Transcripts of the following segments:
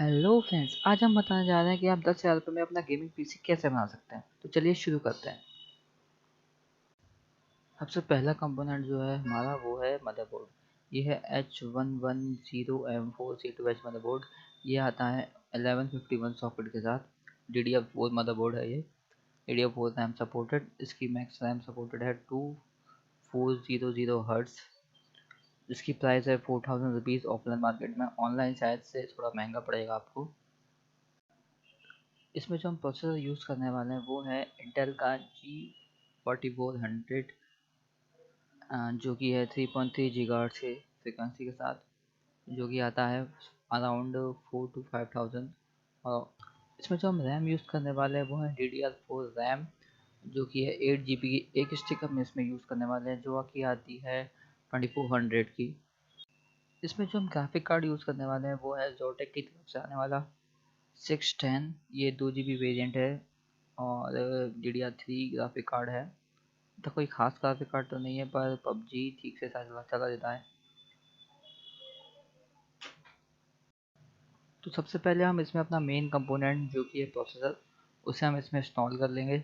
Hello friends, आज हम बताने जा रहे हैं कि आप 10,000 रुपये में अपना गेमिंग पीसी कैसे बना सकते हैं। तो चलिए शुरू करते हैं। सबसे पहला कंपोनेंट जो है हमारा वो है मदरबोर्ड। ये है H110M4C2H मदरबोर्ड। ये आता है 1151 सॉकेट के साथ। DDR4 मदरबोर्ड है ये। DDR4 RAM supported. इसकी मैक्स रैम सपोर्टेड है 2400 हर्ट्स। इसकी प्राइस है 4000 रुपीज़ ऑफलाइन मार्केट में। ऑनलाइन शायद से थोड़ा महंगा पड़ेगा आपको। इसमें जो हम प्रोसेसर यूज़ करने वाले हैं वो है इंटेल का G4400, जो कि है 3.3 गीगाहर्ट्ज़ के फ्रिक्वेंसी के साथ, जो कि आता है अराउंड 4 to 5,000। और इसमें जो हम रैम यूज़ करने वाले हैं वो है DDR4 रैम, जो कि है 8 GB की। एक स्टिक हम इसमें यूज़ करने वाले हैं जो कि आती है 2400 की। इसमें जो हम ग्राफिक कार्ड यूज़ करने वाले हैं वो है जोटेक की तरफ से आने वाला 610। ये 2 GB वेरिएंट है और DDR3 ग्राफिक कार्ड है। तो कोई खास ग्राफिक कार्ड तो नहीं है, पर पबजी ठीक से चला देता है। तो सबसे पहले हम इसमें अपना मेन कंपोनेंट जो कि है प्रोसेसर, उसे हम इसमें इंस्टॉल कर लेंगे।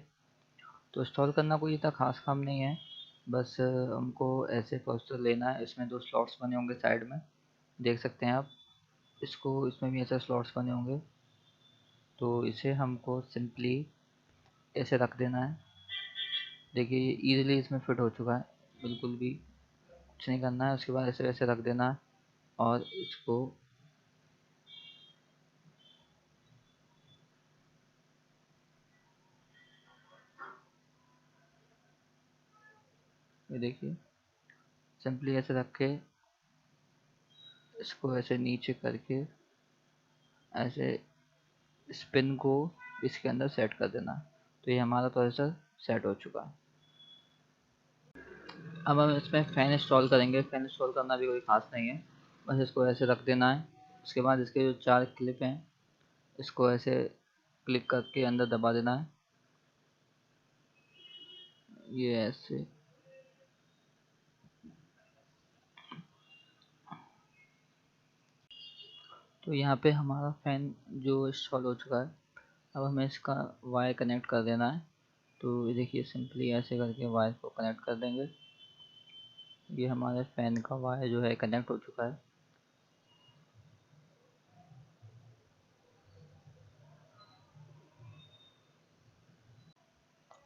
तो इंस्टॉल करना कोई इतना खास काम नहीं है, बस हमको ऐसे प्रोसेसर लेना है। इसमें 2 स्लॉट्स बने होंगे साइड में, देख सकते हैं आप। इसमें भी ऐसे स्लॉट्स बने होंगे। तो इसे हमको सिंपली ऐसे रख देना है। देखिए ये ईज़िली इसमें फिट हो चुका है, बिल्कुल भी कुछ नहीं करना है। उसके बाद ऐसे वैसे रख देना है और इसको ये देखिए सिंपली ऐसे रख के इसको ऐसे नीचे करके ऐसे स्पिन को इसके अंदर सेट कर देना। तो ये हमारा प्रोसेसर सेट हो चुका है। अब हम इसमें फ़ैन इंस्टॉल करेंगे। फ़ैन इंस्टॉल करना भी कोई ख़ास नहीं है, बस इसको ऐसे रख देना है। उसके बाद इसके जो 4 क्लिप हैं इसको ऐसे क्लिक करके अंदर दबा देना है, ये ऐसे। तो यहाँ पे हमारा फ़ैन जो इंस्टॉल हो चुका है। अब हमें इसका वायर कनेक्ट कर देना है। तो ये देखिए सिंपली ऐसे करके वायर को कनेक्ट कर देंगे। ये हमारे फ़ैन का वायर जो है कनेक्ट हो चुका है।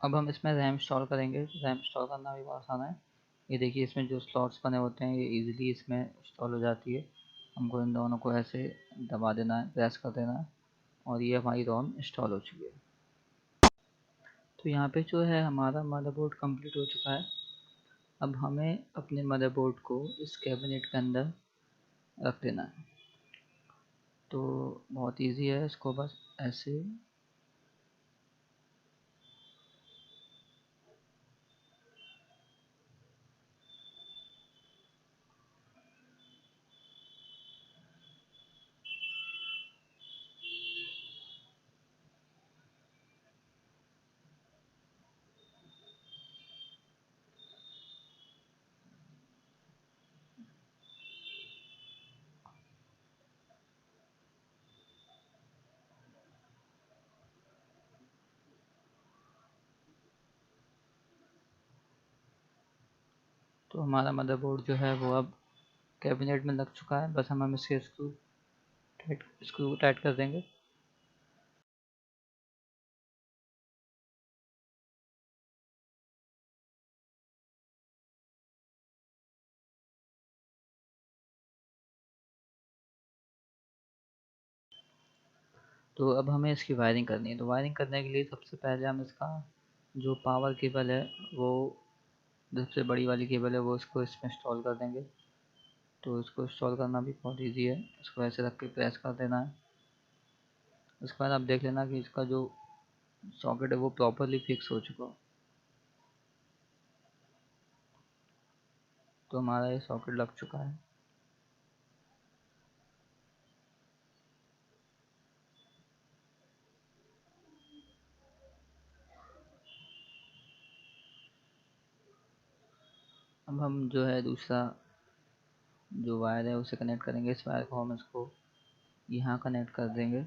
अब हम इसमें रैम इंस्टॉल करेंगे। रैम इंस्टॉल करना भी बहुत आसान है। ये देखिए इसमें जो स्लॉट्स बने होते हैं ये इजीली इसमें इंस्टॉल हो जाती है। हमको इन दोनों को ऐसे दबा देना है, प्रेस कर देना है, और ये हमारी रोम इंस्टॉल हो चुकी है। तो यहाँ पे जो है हमारा मदरबोर्ड कंप्लीट हो चुका है। अब हमें अपने मदरबोर्ड को इस कैबिनेट के अंदर रख देना है। तो बहुत इजी है, इसको बस ऐसे तो हमारा मदरबोर्ड जो है वो अब कैबिनेट में लग चुका है। बस हम इसके स्क्रू टाइट कर देंगे। तो अब हमें इसकी वायरिंग करनी है। तो वायरिंग करने के लिए सबसे पहले हम इसका जो पावर केबल है वो, सबसे बड़ी वाली केबल है वो, इसको इसमें इंस्टॉल कर देंगे। तो इसको इंस्टॉल करना भी बहुत इजी है। इसको ऐसे रख के प्रेस कर देना है। उसके बाद आप देख लेना कि इसका जो सॉकेट है वो प्रॉपरली फिक्स हो चुका हो। तो हमारा ये सॉकेट लग चुका है। अब हम जो है दूसरा जो वायर है उसे कनेक्ट करेंगे। इस वायर को हम इसको यहाँ कनेक्ट कर देंगे।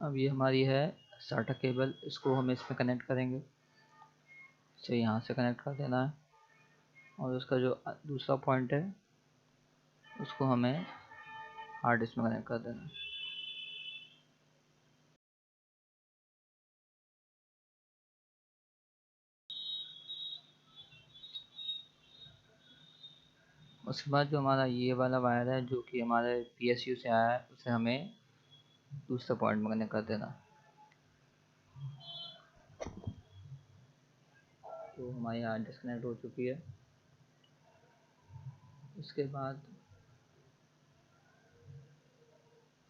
अब ये हमारी है SATA केबल, इसको हम इसमें कनेक्ट करेंगे। इसे यहाँ से कनेक्ट कर देना है और उसका जो दूसरा पॉइंट है उसको हमें हार्ड डिस्क में कनेक्ट कर देना है। उसके बाद जो हमारा ये वाला वायर है जो कि हमारे PSU से आया है उसे हमें दूसरे पॉइंट में कनेक्ट कर देना। तो हमारी हार्ड डिस्क कनेक्ट हो चुकी है। उसके बाद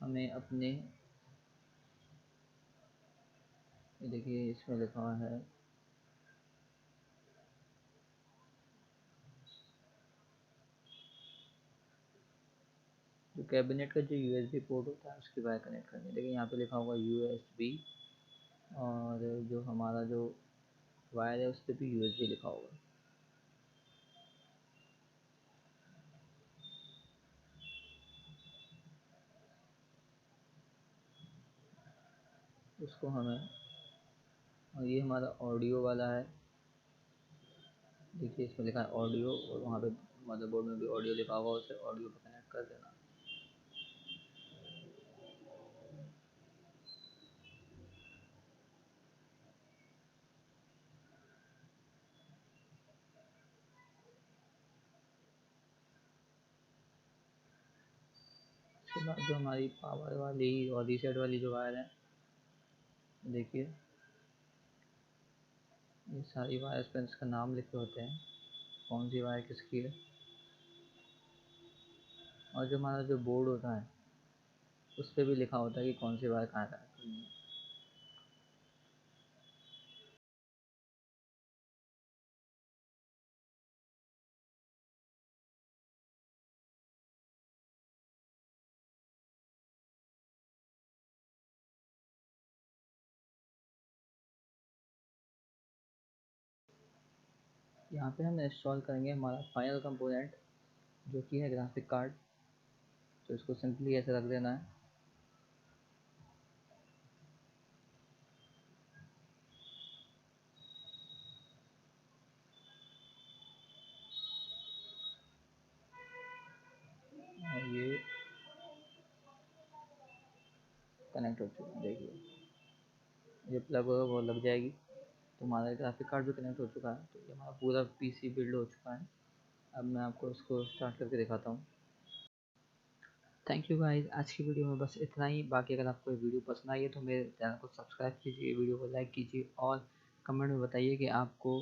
हमें अपने, देखिए इसमें लिखा हुआ है जो कैबिनेट का जो USB पोर्ट होता है उसकी वायर कनेक्ट करनी है। देखिए यहाँ पे लिखा होगा USB और जो हमारा जो वायर है उस पर भी USB लिखा होगा। उसको हमें, और ये हमारा ऑडियो वाला है, देखिए इसमें लिखा है ऑडियो और वहाँ पे मदरबोर्ड में भी ऑडियो लिखा होगा, उसे ऑडियो पे कनेक्ट कर देना। उसके बाद जो हमारी पावर वाली और रीसेट वाली जो वायर है, देखिए ये सारी वायर्स पर इसका नाम लिखे होते हैं कौन सी वायर किसकी है। और जो हमारा जो बोर्ड होता है उस पर भी लिखा होता है कि कौन सी वायर कहाँ कनेक्ट करनी है। यहाँ पे हम इंस्टॉल करेंगे हमारा फाइनल कंपोनेंट जो कि है ग्राफिक कार्ड। तो इसको सिंपली ऐसे रख देना है। और ये कनेक्ट हो चुका है, देखिए ये प्लग होगा वो लग जाएगी। तो हमारा ग्राफिक कार्ड भी कनेक्ट हो चुका है। तो ये हमारा पूरा PC बिल्ड हो चुका है। अब मैं आपको इसको स्टार्ट करके दिखाता हूँ। थैंक यू गाइस, आज की वीडियो में बस इतना ही। बाकी अगर आपको ये वीडियो पसंद आई है तो मेरे चैनल को सब्सक्राइब कीजिए, वीडियो को लाइक कीजिए और कमेंट में बताइए कि आपको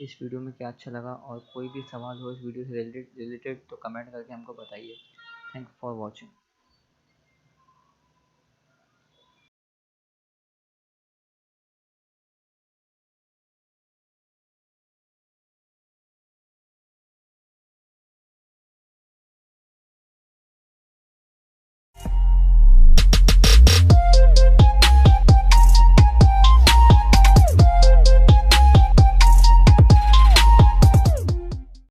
इस वीडियो में क्या अच्छा लगा। और कोई भी सवाल हो इस वीडियो से रिलेटेड तो कमेंट करके हमको बताइए। Thanks for watching.